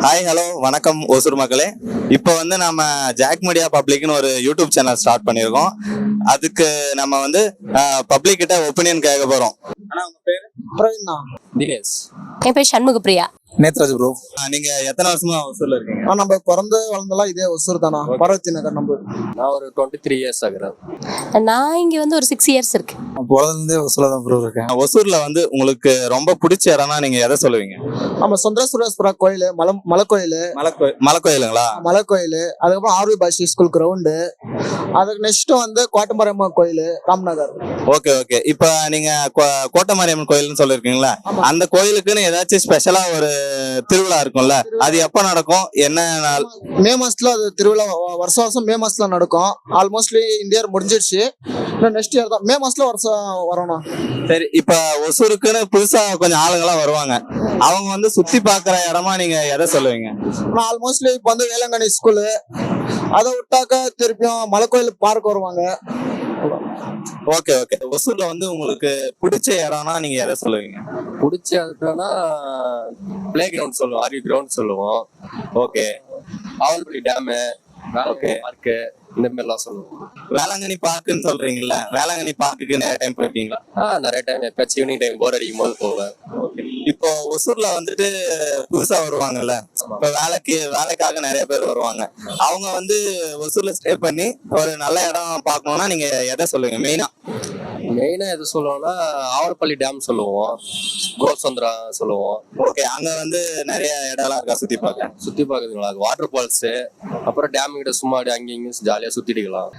Hi hello வணக்கம் ஓசூர் மக்களே. இப்போ வந்து நம்ம ஜாக் மீடியா பப்ளிக்னு ஒரு யூடியூப் சேனல் ஸ்டார்ட் பண்ணியிருக்கோம். அதுக்கு நம்ம வந்து பப்ளிக் கிட்ட ஒப்பீனியன் கேட்க போறோம். ஆனா உங்க பேரு? பிரவீனா. தினேஷ். என் பேர் சண்முக பிரியா. நேத்ராஜ் ப்ரோ. நீங்க எத்தனை வருஷமா ஓசூர்ல இருக்கீங்க? நம்ம பிறந்து வளர்ந்தெல்லாம் இதே ஒசூர் தானா, பார்வதி நகர் நம்ம. நான் ஒரு 23 இயர்ஸ் ஆகுறேன். நான் இங்க வந்து ஒரு 6 இயர்ஸ் இருக்கு. பிறந்தே ஒசூர்ல தான் ப்ரோ இருக்கேன். ஒசூர்ல வந்து உங்களுக்கு ரொம்ப பிடிச்ச இடம்னா நீங்க எதை சொல்லுவீங்க? நம்ம சுந்தரேஸ்வரர் கோயில், மலை கோயில். மலை கோயிலுங்களா? மலை கோயில், அதுக்கப்புறம் ஆர்வி பாஷி ஸ்கூல் கிரவுண்டு, அதுக்கு நெக்ஸ்ட் வந்து கோட்டமாரியம்மன் கோயில், ராம்நகர். Okay okay. இப்ப நீங்க கோட்டமாரியம்மன் கோயில்னு சொல்லிருக்கீங்களா? அந்த கோயிலுக்குன்னு ஏதாச்சும் ஸ்பெஷலா ஒரு திருவிழா இருக்கும்ல, அது எப்ப நடக்கும், என்ன நாள்? மே மாசத்துல அது திருவிழா வருஷம் மே மாசத்துல நடக்கும். ஆல்மோஸ்ட்லி இந்த இயர் முடிஞ்சிடுச்சு. நெக்ஸ்ட் இயர் தான் மே மாசத்துல வருஷம் வரணும். சரி, இப்ப ஒசூருக்குன்னு புதுசா கொஞ்சம் ஆளுங்கெல்லாம் வருவாங்க. அவங்க வந்து சுத்தி பாக்குற இடமா நீங்க எதை சொல்லுவீங்க? ஆல்மோஸ்ட்லி இப்ப வந்து வேளாங்கண்ணி ஸ்கூலு, அதை விட்டாக்க திருப்பியும் மலை கோயில் பார்க் வருவாங்க. Okay okay. ஒசூர்ல வந்து உங்களுக்கு பிடிச்ச இடம்னா நீங்க எதை சொல்லுவீங்க? பிடிச்ச இடம்னா பிளே கிரவுண்ட் சொல்லுவோம், ஆர்வி கிரவுண்ட் சொல்லுவோம். Okay. Avalpalli dam, okay. Park, இந்த மாதிரிலாம் சொல்லுவோம். வேளாங்கண்ணி பார்க்குன்னு சொல்றீங்கல்ல, வேளாங்கண்ணி பார்க்குக்கு நிறைய டைம் போயிருக்கீங்களா? நிறைய டைம் எப்பயாச்சும் ஈவினிங் டைம் போர் அடிக்கும் போது போவேன். இப்போ ஒசூர்ல வந்துட்டு புதுசா வருவாங்கல்ல, இப்ப வேலைக்காக நிறைய பேர் வருவாங்க. அவங்க வந்து ஒசூர்ல ஸ்டே பண்ணி ஒரு நல்ல இடம் பார்க்கணும்னா நீங்க எதை சொல்லுவீங்க மெயினா எது சொல்லுவோம்னா ஆவல்பள்ளி டேம் சொல்லுவோம், கோல்சந்திரா சொல்லுவோம். ஓகே. அங்க வந்து நிறைய இடம்லாம் இருக்கா சுத்தி பார்க்குறதுங்களா? வாட்டர் ஃபால்ஸ், அப்புறம் டேம் கிட்ட சும்மா அங்கேயும் இங்கேயும் ஜாலியா சுத்திட்டுக்கலாம்.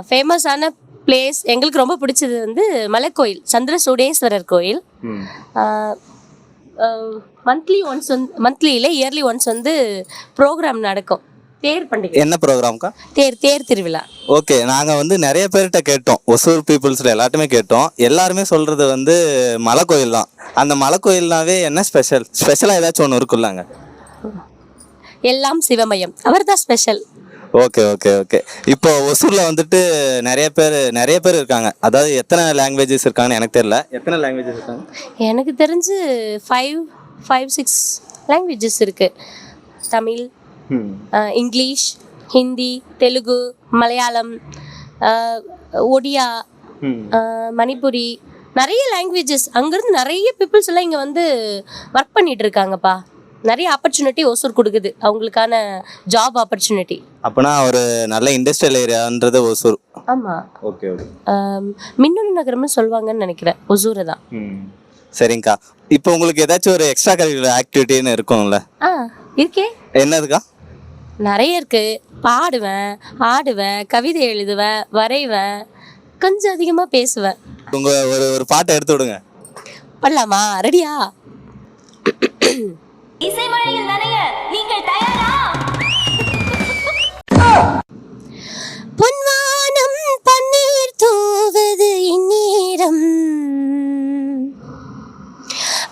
ஃபேமஸான பிளேஸ் எங்களுக்கு ரொம்ப பிடிச்சது வந்து மலைக்கோயில், சந்திரசூடேஸ்வரர் கோயில். மந்த்லியில இயர்லி ஒன்ஸ் வந்து ப்ரோக்ராம் நடக்கும். தேர் பண்டிகை. என்ன ப்ரோக்ராம்க்கா? தேர் திருவிழா. ஓகே. நாங்க வந்து நிறைய பேர்கிட்ட கேட்டோம், ஒசூர் பீப்புள்ஸ்ல எல்லாருமே கேட்டோம். எல்லாருமே சொல்றது வந்து மலை கோயில் தான். அந்த மலை கோயில்னாவே என்ன ஸ்பெஷலா ஏதாச்சும் ஒன்று இருக்குல்லாங்க? எல்லாம் சிவமயம், அவர் தான் ஸ்பெஷல். Okay okay okay. இப்போ ஒசூர்ல வந்துட்டு நிறைய பேர் இருக்காங்க. அதாவது எத்தனை லாங்குவேஜஸ் இருக்காங்கன்னு எனக்கு தெரியல. எத்தனை லாங்குவேஜஸ் இருக்காங்க? எனக்கு தெரிஞ்சு 5-6 லாங்குவேஜஸ் இருக்கு. தமிழ், இங்கிலீஷ், ஹிந்தி, தெலுங்கு, மலையாளம், ஒடியா, மணிப்புரி, நிறைய லாங்குவேஜஸ். அங்கேருந்து நிறைய பீப்புள்ஸ் எல்லாம் இங்கே வந்து ஒர்க் பண்ணிட்டு இருக்காங்கப்பா. நிறைய ஆப்பர்ச்சுனிட்டி ஒசூர் கொடுக்குது, அவங்களுக்கான ஜாப் ஆப்பர்ச்சுனிட்டி. அப்பனா ஒரு நல்ல இண்டஸ்ட்ரியல் ஏரியான்றது ஒசூர். ஆமாம். Okay okay. மின்னணு நகரம்னு சொல்லுவாங்கன்னு நினைக்கிறேன் ஒசூரை தான். சரிங்கக்கா. இப்போ உங்களுக்கு ஏதாச்சும் ஒரு எக்ஸ்ட்ரா கரிக்குலர் ஆக்டிவிட்டின்னு இருக்கும்ல? இருக்கே. என்னதுக்கா? நிறைய இருக்கு. பாடுவேன், ஆடுவேன், கவிதை எழுதுவேன், வரைவேன், கொஞ்சம் அதிகமாக பேசுவேன். உங்க ஒரு பாட்டை எடுத்து விடுங்க. பண்ணலாமா? ரெடியா? இசைமழையில் நனைய நீங்கள் தயாரா? பொன்வானம் பன்னீர் தூவது இந்நேரம்,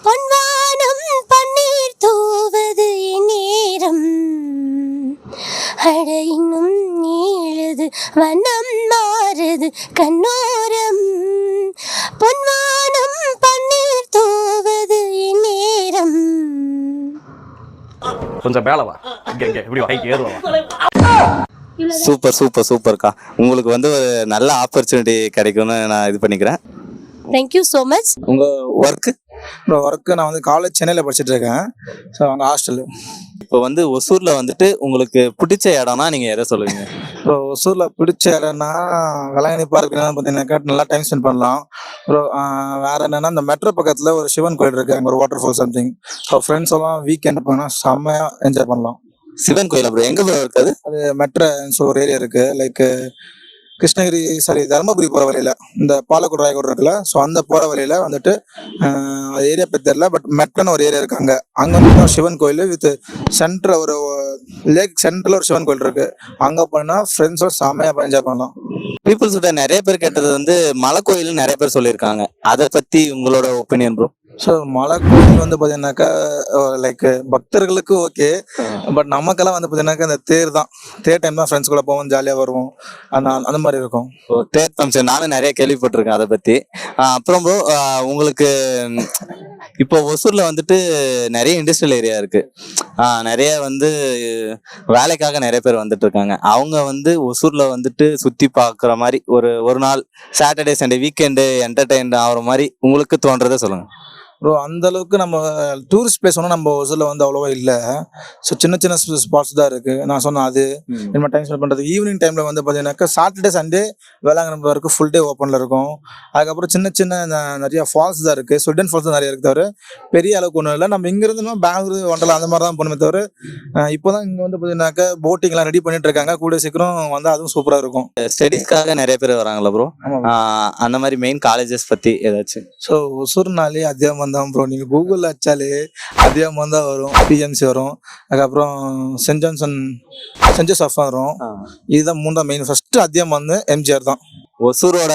பொன்வானம் பன்னீர் தூவது இந்நேரம், அட இன்னும் நீளுது வண்ணம் மாறுது கண்ணோரம், பொன்வானம் பன்னீர் தூவது இந்நேரம். கொஞ்சம் மேல வா, இங்க இப்படி ஹைட் ஏறுவா. சூப்பர் சூப்பர் சூப்பர்க்கா. உங்களுக்கு வந்து ஒரு நல்ல ஆப்பர்ச்சுனிட்டி கிடைக்கும்னு நான் இது பண்ணிக்கிறேன். Thank you so much. உங்க ஒர்க்கு? நான் வந்து காலேஜ் சென்னையில் படிச்சுட்டு இருக்கேன். ஸோ அங்கே ஹாஸ்டலு. இப்போ வந்து ஒசூர்ல வந்துட்டு உங்களுக்கு பிடிச்ச இடம்னா நீங்க எதை சொல்லுவீங்க? இப்போ ஒசூர்ல பிடிச்ச இடம்னா வேளாங்கண்ணி பார்க் பார்த்தீங்கன்னாக்கா நல்லா டைம் ஸ்பெண்ட் பண்ணலாம். அப்புறம் வேற என்னன்னா, இந்த மெட்ரோ பக்கத்துல ஒரு சிவன் கோயில் இருக்கு, அங்கே ஒரு water fall something. So friends எல்லாம் வீக்கெண்ட் போனா செம்மையா என்ஜாய் பண்ணலாம். சிவன் கோயில் அப்புறம் எங்க இருக்காது? அது மெட்ரோ ஒரு ஏரியா இருக்கு, லைக் கிருஷ்ணகிரி தருமபுரி போற வழியில, இந்த பாலக்கோடு ராயக்கோடு இருக்குல்ல, ஸோ அந்த போற வழியில வந்துட்டு ஏரியா பத்தி தெரியல, பட் மெட்ரோன்னு ஒரு ஏரியா இருக்காங்க. அங்க வந்து சிவன் கோயில் வித் சென்டர், ஒரு லேக் சென்டர்ல ஒரு சிவன் கோயில் இருக்கு. அங்க போனா ஃப்ரெண்ட்ஸோட செம்மையா என்ஜாய் பண்ணலாம். பீப்புள்ஸ் நிறைய பேர் கேட்டது வந்து மலை கோயில் நிறைய பேர் சொல்லியிருக்காங்க. அதை பத்தி உங்களோட ஒப்பீனியன் ப்ரோ? ஸோ மலை கோயில் வந்து பார்த்தீங்கன்னாக்கா லைக் பக்தர்களுக்கு ஓகே, பட் நமக்கெல்லாம் வந்து பார்த்தீங்கன்னாக்கா இந்த தேர் டைம் தான் ஃப்ரெண்ட்ஸ் கூட போவோம், ஜாலியாக வருவோம், அந்த மாதிரி இருக்கும். தேர் ஃபங்க்ஷன் நானும் நிறைய கேள்விப்பட்டிருக்கேன் அதை பத்தி. அப்புறம் bro, உங்களுக்கு இப்போ ஒசூர்ல வந்துட்டு நிறைய இண்டஸ்ட்ரியல் ஏரியா இருக்கு. நிறைய வந்து வேலைக்காக நிறைய பேர் வந்துட்டு இருக்காங்க. அவங்க வந்து ஒசூர்ல வந்துட்டு சுத்தி பார்க்குற மாதிரி ஒரு நாள் சாட்டர்டே சண்டே வீக்கெண்டு என்டர்டெயின் ஆகிற மாதிரி உங்களுக்கு தோன்றதை சொல்லுங்க. ப்ரோ அந்த அளவுக்கு நம்ம டூரிஸ்ட் பிளேஸ் ஒன்றும் நம்ம ஒசூரில் வந்து அவ்வளோவா இல்லை. ஸோ சின்ன சின்ன ஸ்பாட்ஸ் தான் இருக்குது. நான் சொன்னேன் அது நம்ம டைம் ஸ்பெண்ட் பண்ணுறது. ஈவினிங் டைமில் வந்து பார்த்தீங்கன்னாக்கா சாட்டர்டே சண்டே வேளாங்கண்ணி வரைக்கும் ஃபுல் டே ஓப்பனில் இருக்கும். அதுக்கப்புறம் சின்ன சின்ன நிறைய ஃபால்ஸ் தான் இருக்குது. சுல்டன் ஃபால்ஸ் தான் நிறைய இருக்குது. தவிர பெரிய அளவுக்கு ஒன்றும் இல்லை. நம்ம இங்கேருந்து பெங்களூர் ஒண்டலாம் அந்த மாதிரி தான் போகணுமே தவிர இப்போ தான் இங்கே வந்து பார்த்தீங்கன்னாக்கா போட்டிங்லாம் ரெடி பண்ணிட்டு இருக்காங்க. கூட சீக்கிரம் வந்து அதுவும் சூப்பராக இருக்கும். ஸ்டடீஸ்க்காக நிறைய பேர் வராங்களா ப்ரோ? அந்த மாதிரி மெயின் காலேஜஸ் பத்தி ஏதாச்சும்? ஸோ ஒசூர்னாலே அதிகமாக தான் ப்ரோ. நீங்கள் கூகுளில் அடிச்சாலே அதிகமாக தான் வரும். பிஎம்சி வரும், அதுக்கப்புறம் சென்ட் ஜோசப் வரும். இதுதான் 3 மெயின். ஃபர்ஸ்ட் அதிகமாக வந்து எம்ஜிஆர் தான். ஒசூரோட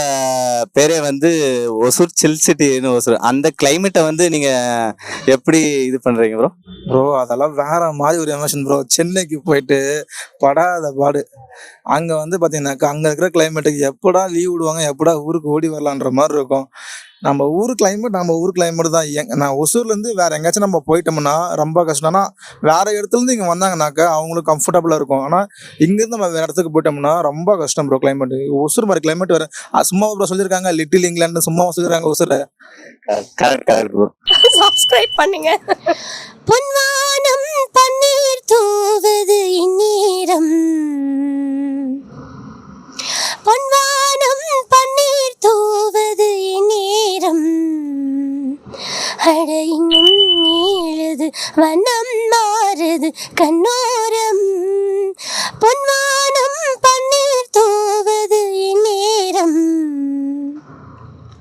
பேரே வந்து ஒசூர் சில் சிட்டின்னு ஒசூர். அந்த கிளைமேட்டை வந்து நீங்க எப்படி இது பண்றீங்க ப்ரோ? ப்ரோ அதெல்லாம் வேற மாதிரி ஒரு எமோஷன் ப்ரோ. சென்னைக்கு போயிட்டு படாத பாடு. அங்கே வந்து பார்த்தீங்கன்னாக்கா அங்கே இருக்கிற கிளைமேட்டுக்கு எப்படா லீவ் விடுவாங்க, எப்படா ஊருக்கு ஓடி வரலான்ற மாதிரி இருக்கும். நம்ம ஊர் கிளைமேட் தான். நான் ஒசூர்லேருந்து வேற எங்கேயாச்சும் நம்ம போயிட்டோம்னா ரொம்ப கஷ்டம். ஆனால் வேற இடத்துலேருந்து இங்கே வந்தாங்கனாக்கா அவங்களுக்கு கம்ஃபர்டபுளாக இருக்கும். ஆனால் இங்கேருந்து நம்ம வேற இடத்துக்கு போயிட்டோம்னா ரொம்ப கஷ்டம் ப்ரோ. கிளைமேட் ஒசூர் மாதிரி கிளைமேட் வேற. சும்மா ப்ரோ சொல்லியிருக்காங்க லிட்டில் இங்கிலாந்து, சும்மா சொல்லியிருக்காங்க ஒசூரை. Correct bro. சப்ஸ்கிரைப் பண்ணுங்க. பொன்வானம் பன்னீர் தூவது இந்நேரம், பொன்வானம் பன்னீர் தூவது இந்நேரம், அட இன்னும் நீளுது வண்ணம் மாறுது கண்ணோரம், பொன்வானம் பன்னீர் தூவது